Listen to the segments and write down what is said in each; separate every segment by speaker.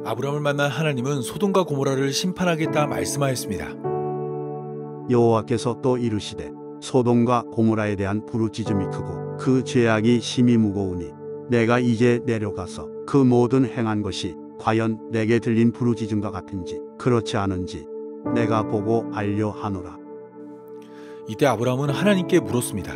Speaker 1: 아브라함을 만난 하나님은 소돔과 고모라를 심판하겠다 말씀하였습니다.
Speaker 2: 여호와께서 또 이르시되 소돔과 고모라에 대한 부르짖음이 크고 그 죄악이 심히 무거우니 내가 이제 내려가서 그 모든 행한 것이 과연 내게 들린 부르짖음과 같은지 그렇지 않은지 내가 보고 알려하노라.
Speaker 1: 이때 아브라함은 하나님께 물었습니다.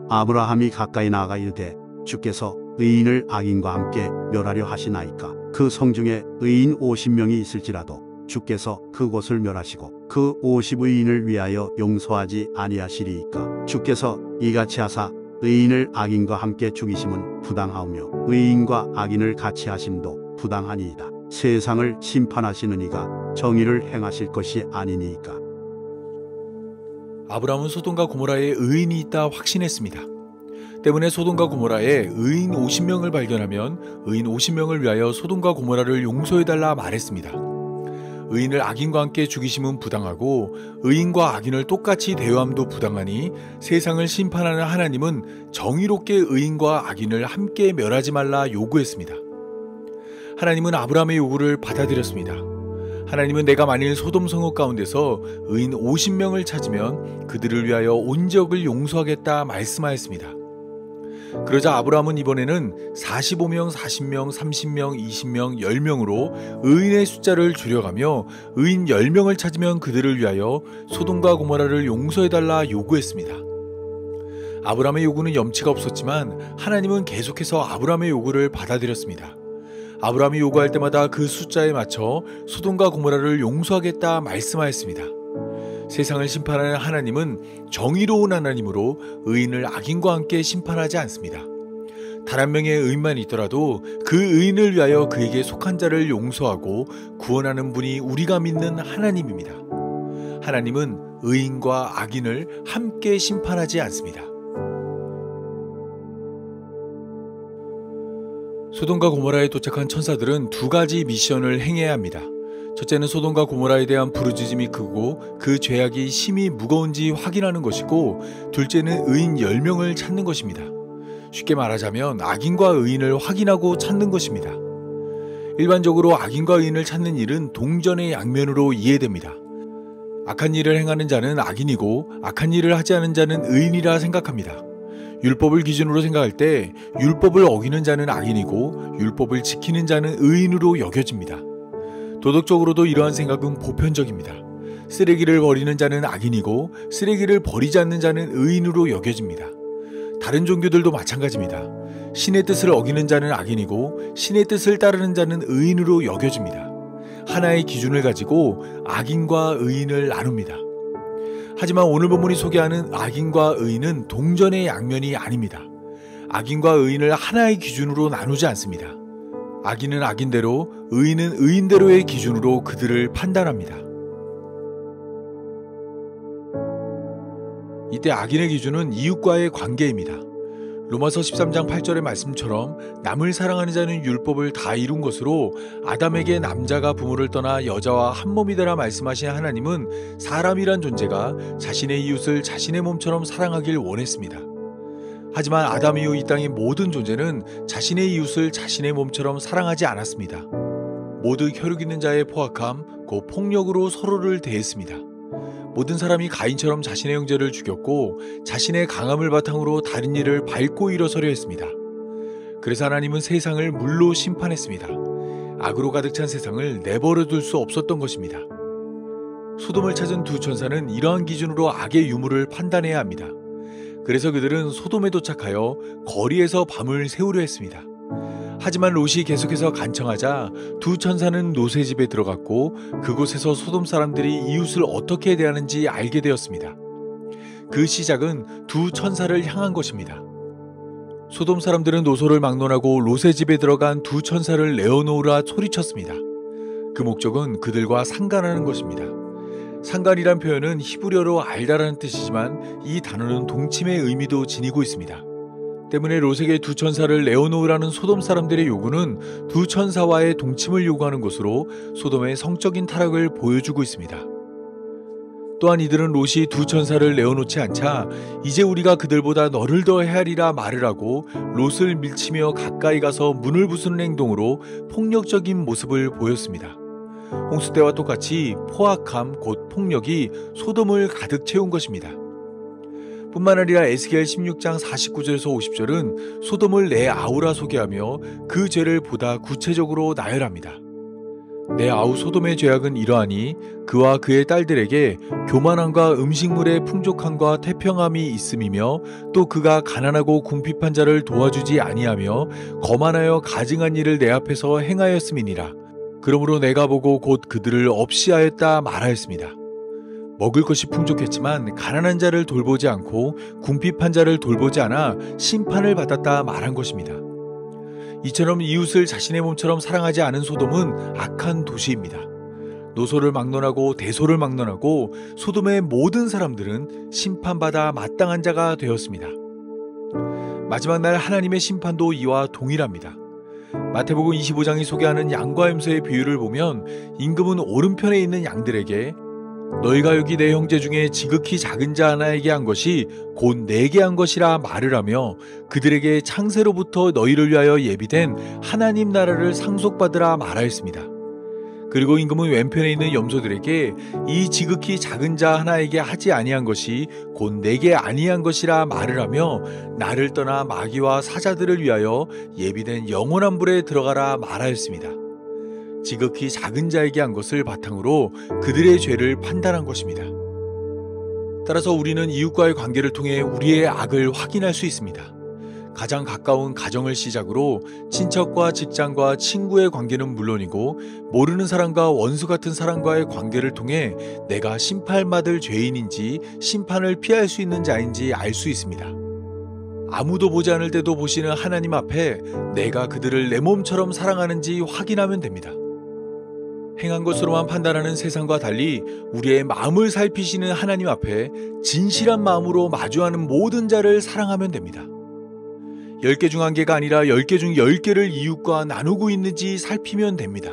Speaker 2: 아브라함이 가까이 나아가 이르되 주께서 의인을 악인과 함께 멸하려 하시나이까. 그 성중에 의인 50명이 있을지라도 주께서 그곳을 멸하시고 그 50의인을 위하여 용서하지 아니하시리이까. 주께서 이같이 하사 의인을 악인과 함께 죽이심은 부당하오며 의인과 악인을 같이 하심도 부당하니이다. 세상을 심판하시는 이가 정의를 행하실 것이 아니니이까.
Speaker 1: 아브라함은 소돔과 고모라에 의인이 있다 확신했습니다. 때문에 소돔과 고모라에 의인 50명을 발견하면 의인 50명을 위하여 소돔과 고모라를 용서해달라 말했습니다. 의인을 악인과 함께 죽이심은 부당하고 의인과 악인을 똑같이 대우함도 부당하니 세상을 심판하는 하나님은 정의롭게 의인과 악인을 함께 멸하지 말라 요구했습니다. 하나님은 아브라함의 요구를 받아들였습니다. 하나님은 내가 만일 소돔 성읍 가운데서 의인 50명을 찾으면 그들을 위하여 온 지역을 용서하겠다 말씀하였습니다. 그러자 아브라함은 이번에는 45명, 40명, 30명, 20명, 10명으로 의인의 숫자를 줄여가며 의인 10명을 찾으면 그들을 위하여 소돔과 고모라를 용서해달라 요구했습니다. 아브라함의 요구는 염치가 없었지만 하나님은 계속해서 아브라함의 요구를 받아들였습니다. 아브라함이 요구할 때마다 그 숫자에 맞춰 소돔과 고모라를 용서하겠다 말씀하였습니다. 세상을 심판하는 하나님은 정의로운 하나님으로 의인을 악인과 함께 심판하지 않습니다. 단 한 명의 의인만 있더라도 그 의인을 위하여 그에게 속한 자를 용서하고 구원하는 분이 우리가 믿는 하나님입니다. 하나님은 의인과 악인을 함께 심판하지 않습니다. 소돔과 고모라에 도착한 천사들은 두 가지 미션을 행해야 합니다. 첫째는 소돔과 고모라에 대한 부르짖음이 크고 그 죄악이 심히 무거운지 확인하는 것이고, 둘째는 의인 10명을 찾는 것입니다. 쉽게 말하자면 악인과 의인을 확인하고 찾는 것입니다. 일반적으로 악인과 의인을 찾는 일은 동전의 양면으로 이해됩니다. 악한 일을 행하는 자는 악인이고 악한 일을 하지 않은 자는 의인이라 생각합니다. 율법을 기준으로 생각할 때 율법을 어기는 자는 악인이고 율법을 지키는 자는 의인으로 여겨집니다. 도덕적으로도 이러한 생각은 보편적입니다. 쓰레기를 버리는 자는 악인이고 쓰레기를 버리지 않는 자는 의인으로 여겨집니다. 다른 종교들도 마찬가지입니다. 신의 뜻을 어기는 자는 악인이고 신의 뜻을 따르는 자는 의인으로 여겨집니다. 하나의 기준을 가지고 악인과 의인을 나눕니다. 하지만 오늘 본문이 소개하는 악인과 의인은 동전의 양면이 아닙니다. 악인과 의인을 하나의 기준으로 나누지 않습니다. 악인은 악인대로, 의인은 의인대로의 기준으로 그들을 판단합니다. 이때 악인의 기준은 이웃과의 관계입니다. 로마서 13장 8절의 말씀처럼 남을 사랑하는 자는 율법을 다 이룬 것으로 아담에게 남자가 부모를 떠나 여자와 한 몸이 되라 말씀하신 하나님은 사람이란 존재가 자신의 이웃을 자신의 몸처럼 사랑하길 원했습니다. 하지만 아담 이후 이 땅의 모든 존재는 자신의 이웃을 자신의 몸처럼 사랑하지 않았습니다. 모두 혈육 있는 자의 포악함, 곧 폭력으로 서로를 대했습니다. 모든 사람이 가인처럼 자신의 형제를 죽였고 자신의 강함을 바탕으로 다른 이를 밟고 일어서려 했습니다. 그래서 하나님은 세상을 물로 심판했습니다. 악으로 가득 찬 세상을 내버려 둘 수 없었던 것입니다. 소돔을 찾은 두 천사는 이러한 기준으로 악의 유무를 판단해야 합니다. 그래서 그들은 소돔에 도착하여 거리에서 밤을 새우려 했습니다. 하지만 롯이 계속해서 간청하자 두 천사는 롯의 집에 들어갔고 그곳에서 소돔 사람들이 이웃을 어떻게 대하는지 알게 되었습니다. 그 시작은 두 천사를 향한 것입니다. 소돔 사람들은 노소를 막론하고 롯의 집에 들어간 두 천사를 내어놓으라 소리쳤습니다. 그 목적은 그들과 상관하는 것입니다. 상관이란 표현은 히브리어로 알다라는 뜻이지만 이 단어는 동침의 의미도 지니고 있습니다. 때문에 롯에게 두 천사를 내어놓으라는 소돔 사람들의 요구는 두 천사와의 동침을 요구하는 것으로 소돔의 성적인 타락을 보여주고 있습니다. 또한 이들은 롯이 두 천사를 내어놓지 않자 이제 우리가 그들보다 너를 더 헤아리라 말을 하고 롯을 밀치며 가까이 가서 문을 부수는 행동으로 폭력적인 모습을 보였습니다. 홍수 때와 똑같이 포악함 곧 폭력이 소돔을 가득 채운 것입니다. 뿐만 아니라 에스겔 16장 49절에서 50절은 소돔을 내 아우라 소개하며 그 죄를 보다 구체적으로 나열합니다. 내 아우 소돔의 죄악은 이러하니 그와 그의 딸들에게 교만함과 음식물의 풍족함과 태평함이 있음이며 또 그가 가난하고 궁핍한 자를 도와주지 아니하며 거만하여 가증한 일을 내 앞에서 행하였음이니라. 그러므로 내가 보고 곧 그들을 없이하였다 말하였습니다. 먹을 것이 풍족했지만 가난한 자를 돌보지 않고 궁핍한 자를 돌보지 않아 심판을 받았다 말한 것입니다. 이처럼 이웃을 자신의 몸처럼 사랑하지 않은 소돔은 악한 도시입니다. 노소를 막론하고 대소를 막론하고 소돔의 모든 사람들은 심판받아 마땅한 자가 되었습니다. 마지막 날 하나님의 심판도 이와 동일합니다. 마태복음 25장이 소개하는 양과 염소의 비유를 보면 임금은 오른편에 있는 양들에게 너희가 여기 내 형제 중에 지극히 작은 자 하나에게 한 것이 곧 내게 한 것이라 말을 하며 그들에게 창세로부터 너희를 위하여 예비된 하나님 나라를 상속받으라 말하였습니다. 그리고 임금은 왼편에 있는 염소들에게 이 지극히 작은 자 하나에게 하지 아니한 것이 곧 내게 아니한 것이라 말을 하며 나를 떠나 마귀와 사자들을 위하여 예비된 영원한 불에 들어가라 말하였습니다. 지극히 작은 자에게 한 것을 바탕으로 그들의 죄를 판단한 것입니다. 따라서 우리는 이웃과의 관계를 통해 우리의 악을 확인할 수 있습니다. 가장 가까운 가정을 시작으로 친척과 직장과 친구의 관계는 물론이고 모르는 사람과 원수 같은 사람과의 관계를 통해 내가 심판받을 죄인인지 심판을 피할 수 있는 자인지 알 수 있습니다. 아무도 보지 않을 때도 보시는 하나님 앞에 내가 그들을 내 몸처럼 사랑하는지 확인하면 됩니다. 행한 것으로만 판단하는 세상과 달리 우리의 마음을 살피시는 하나님 앞에 진실한 마음으로 마주하는 모든 자를 사랑하면 됩니다. 10개 중 1개가 아니라 10개 중 10개를 이웃과 나누고 있는지 살피면 됩니다.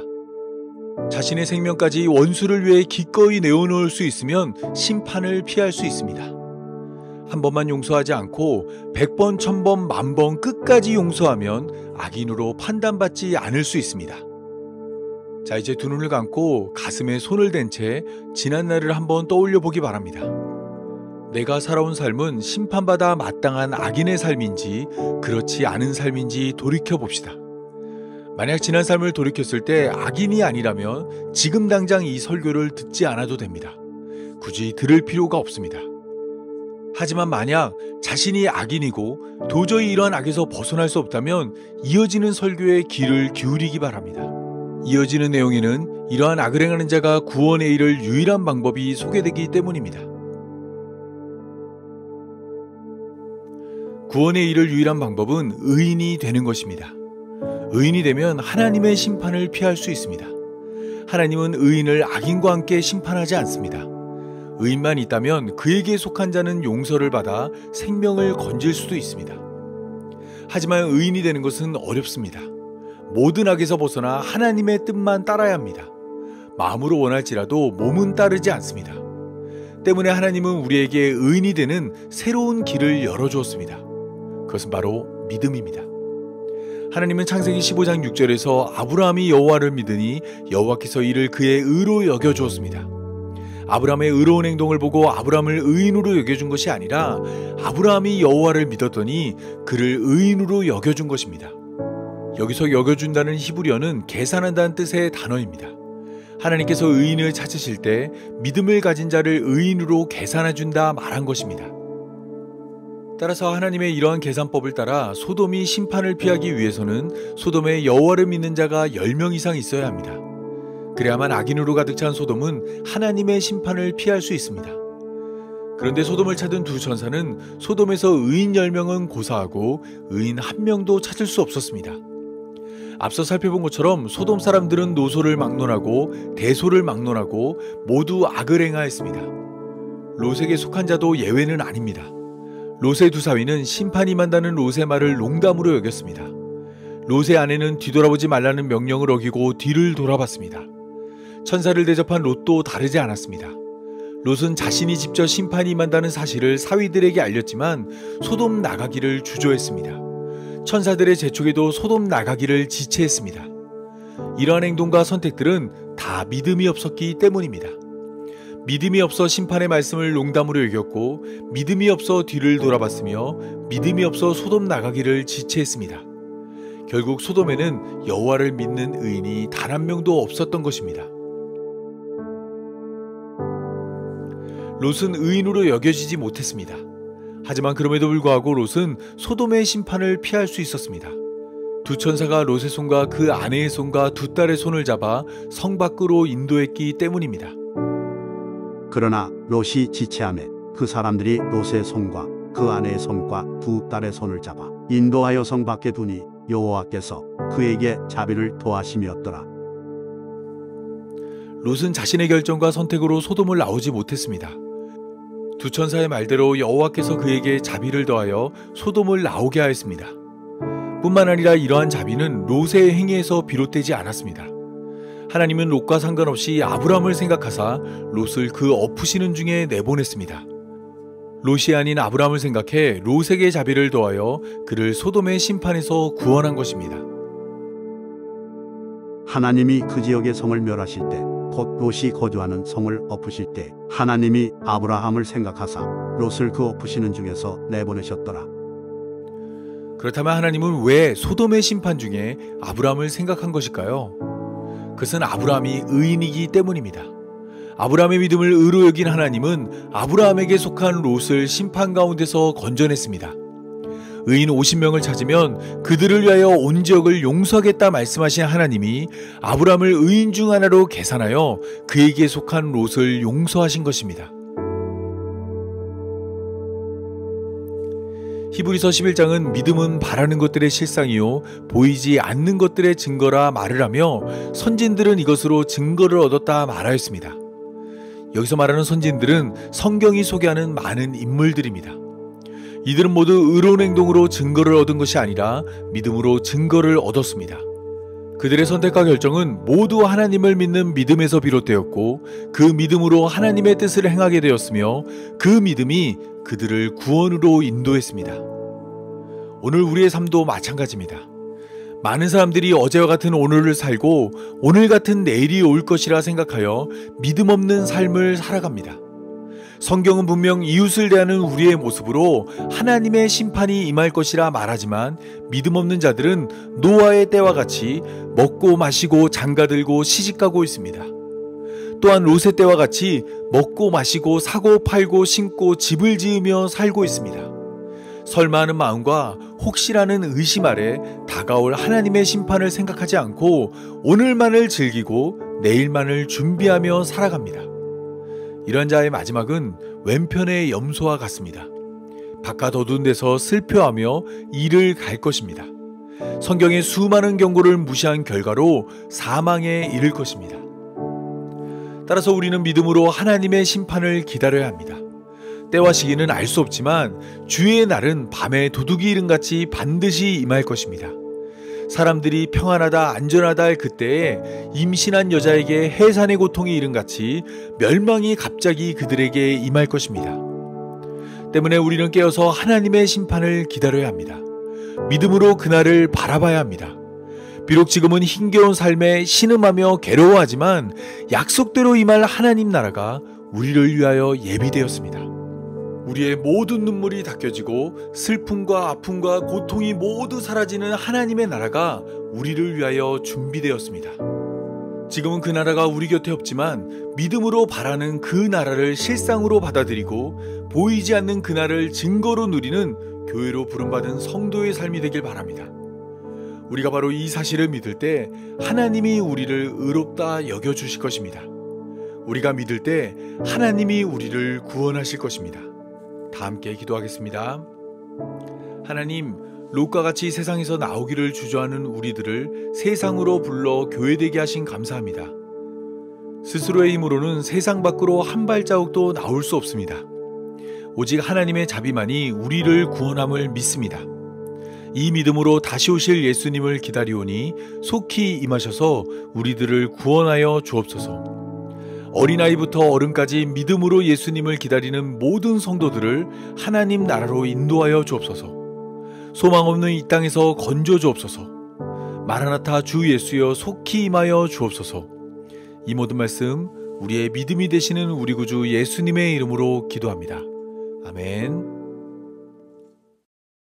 Speaker 1: 자신의 생명까지 원수를 위해 기꺼이 내어놓을 수 있으면 심판을 피할 수 있습니다. 한 번만 용서하지 않고 100번, 1000번, 10,000번 끝까지 용서하면 악인으로 판단받지 않을 수 있습니다. 자, 이제 두 눈을 감고 가슴에 손을 댄 채 지난 날을 한번 떠올려 보기 바랍니다. 내가 살아온 삶은 심판받아 마땅한 악인의 삶인지 그렇지 않은 삶인지 돌이켜 봅시다. 만약 지난 삶을 돌이켰을 때 악인이 아니라면 지금 당장 이 설교를 듣지 않아도 됩니다. 굳이 들을 필요가 없습니다. 하지만 만약 자신이 악인이고 도저히 이러한 악에서 벗어날 수 없다면 이어지는 설교에 귀를 기울이기 바랍니다. 이어지는 내용에는 이러한 악을 행하는 자가 구원에 이를 유일한 방법이 소개되기 때문입니다. 구원에 이를 유일한 방법은 의인이 되는 것입니다. 의인이 되면 하나님의 심판을 피할 수 있습니다. 하나님은 의인을 악인과 함께 심판하지 않습니다. 의인만 있다면 그에게 속한 자는 용서를 받아 생명을 건질 수도 있습니다. 하지만 의인이 되는 것은 어렵습니다. 모든 악에서 벗어나 하나님의 뜻만 따라야 합니다. 마음으로 원할지라도 몸은 따르지 않습니다. 때문에 하나님은 우리에게 의인이 되는 새로운 길을 열어주었습니다. 그것은 바로 믿음입니다. 하나님은 창세기 15장 6절에서 아브라함이 여호와를 믿으니 여호와께서 이를 그의 의로 여겨주었습니다. 아브라함의 의로운 행동을 보고 아브라함을 의인으로 여겨준 것이 아니라 아브라함이 여호와를 믿었더니 그를 의인으로 여겨준 것입니다. 여기서 여겨준다는 히브리어는 계산한다는 뜻의 단어입니다. 하나님께서 의인을 찾으실 때 믿음을 가진 자를 의인으로 계산해준다 말한 것입니다. 따라서 하나님의 이러한 계산법을 따라 소돔이 심판을 피하기 위해서는 소돔에 여호와를 믿는 자가 10명 이상 있어야 합니다. 그래야만 악인으로 가득 찬 소돔은 하나님의 심판을 피할 수 있습니다. 그런데 소돔을 찾은 두 천사는 소돔에서 의인 10명은 고사하고 의인 1명도 찾을 수 없었습니다. 앞서 살펴본 것처럼 소돔 사람들은 노소를 막론하고 대소를 막론하고 모두 악을 행하였습니다. 롯에게 속한 자도 예외는 아닙니다. 롯의 두 사위는 심판이 만다는 롯의 말을 농담으로 여겼습니다. 롯의 아내는 뒤돌아보지 말라는 명령을 어기고 뒤를 돌아봤습니다. 천사를 대접한 롯도 다르지 않았습니다. 롯은 자신이 직접 심판이 임한다는 사실을 사위들에게 알렸지만 소돔 나가기를 주저했습니다. 천사들의 재촉에도 소돔 나가기를 지체했습니다. 이러한 행동과 선택들은 다 믿음이 없었기 때문입니다. 믿음이 없어 심판의 말씀을 농담으로 여겼고 믿음이 없어 뒤를 돌아봤으며 믿음이 없어 소돔 나가기를 지체했습니다. 결국 소돔에는 여호와를 믿는 의인이 단 한 명도 없었던 것입니다. 롯은 의인으로 여겨지지 못했습니다. 하지만 그럼에도 불구하고 롯은 소돔의 심판을 피할 수 있었습니다. 두 천사가 롯의 손과 그 아내의 손과 두 딸의 손을 잡아 성 밖으로 인도했기 때문입니다.
Speaker 2: 그러나 롯이 지체하매 그 사람들이 롯의 손과 그 아내의 손과 두 딸의 손을 잡아 인도하여 성 밖에 두니 여호와께서 그에게 자비를 더하심이었더라.
Speaker 1: 롯은 자신의 결정과 선택으로 소돔을 나오지 못했습니다. 두 천사의 말대로 여호와께서 그에게 자비를 더하여 소돔을 나오게 하였습니다. 뿐만 아니라 이러한 자비는 롯의 행위에서 비롯되지 않았습니다. 하나님은 롯과 상관없이 아브라함을 생각하사 롯을 그 엎으시는 중에 내보냈습니다. 롯이 아닌 아브라함을 생각해 롯에게 자비를 더하여 그를 소돔의 심판에서 구원한 것입니다.
Speaker 2: 하나님이 그 지역의 성을 멸하실 때, 곧 롯이 거주하는 성을 엎으실 때 하나님이 아브라함을 생각하사 롯을 그 엎으시는 중에서 내보내셨더라.
Speaker 1: 그렇다면 하나님은 왜 소돔의 심판 중에 아브라함을 생각한 것일까요? 그것은 아브라함이 의인이기 때문입니다. 아브라함의 믿음을 의로 여긴 하나님은 아브라함에게 속한 롯을 심판 가운데서 건져냈습니다. 의인 50명을 찾으면 그들을 위하여 온 지역을 용서하겠다 말씀하신 하나님이 아브라함을 의인 중 하나로 계산하여 그에게 속한 롯을 용서하신 것입니다. 히브리서 11장은 믿음은 바라는 것들의 실상이요 보이지 않는 것들의 증거라 말을 하며 선진들은 이것으로 증거를 얻었다 말하였습니다. 여기서 말하는 선진들은 성경이 소개하는 많은 인물들입니다. 이들은 모두 의로운 행동으로 증거를 얻은 것이 아니라 믿음으로 증거를 얻었습니다. 그들의 선택과 결정은 모두 하나님을 믿는 믿음에서 비롯되었고 그 믿음으로 하나님의 뜻을 행하게 되었으며 그 믿음이 그들을 구원으로 인도했습니다. 오늘 우리의 삶도 마찬가지입니다. 많은 사람들이 어제와 같은 오늘을 살고 오늘 같은 내일이 올 것이라 생각하여 믿음 없는 삶을 살아갑니다. 성경은 분명 이웃을 대하는 우리의 모습으로 하나님의 심판이 임할 것이라 말하지만 믿음 없는 자들은 노아의 때와 같이 먹고 마시고 장가들고 시집가고 있습니다. 또한 롯의 때와 같이 먹고 마시고 사고 팔고 신고 집을 지으며 살고 있습니다. 설마하는 마음과 혹시라는 의심 아래 다가올 하나님의 심판을 생각하지 않고 오늘만을 즐기고 내일만을 준비하며 살아갑니다. 이런 자의 마지막은 왼편의 염소와 같습니다. 바깥 어두운 데서 슬퍼하며 이를 갈 것입니다. 성경의 수많은 경고를 무시한 결과로 사망에 이를 것입니다. 따라서 우리는 믿음으로 하나님의 심판을 기다려야 합니다. 때와 시기는 알 수 없지만 주의 날은 밤에 도둑이 이름같이 반드시 임할 것입니다. 사람들이 평안하다 안전하다 할 그때에 임신한 여자에게 해산의 고통이 이름같이 멸망이 갑자기 그들에게 임할 것입니다. 때문에 우리는 깨어서 하나님의 심판을 기다려야 합니다. 믿음으로 그날을 바라봐야 합니다. 비록 지금은 힘겨운 삶에 신음하며 괴로워하지만 약속대로 임할 하나님 나라가 우리를 위하여 예비되었습니다. 우리의 모든 눈물이 닦여지고 슬픔과 아픔과 고통이 모두 사라지는 하나님의 나라가 우리를 위하여 준비되었습니다. 지금은 그 나라가 우리 곁에 없지만 믿음으로 바라는 그 나라를 실상으로 받아들이고 보이지 않는 그날을 증거로 누리는 교회로 부름받은 성도의 삶이 되길 바랍니다. 우리가 바로 이 사실을 믿을 때 하나님이 우리를 의롭다 여겨주실 것입니다. 우리가 믿을 때 하나님이 우리를 구원하실 것입니다. 다 함께 기도하겠습니다. 하나님, 롯과 같이 세상에서 나오기를 주저하는 우리들을 세상으로 불러 교회되게 하신 감사합니다. 스스로의 힘으로는 세상 밖으로 한 발자국도 나올 수 없습니다. 오직 하나님의 자비만이 우리를 구원함을 믿습니다. 이 믿음으로 다시 오실 예수님을 기다리오니 속히 임하셔서 우리들을 구원하여 주옵소서. 어린아이부터 어른까지 믿음으로 예수님을 기다리는 모든 성도들을 하나님 나라로 인도하여 주옵소서. 소망 없는 이 땅에서 건져 주옵소서. 마라나타 주 예수여 속히 임하여 주옵소서. 이 모든 말씀 우리의 믿음이 되시는 우리 구주 예수님의 이름으로 기도합니다. 아멘.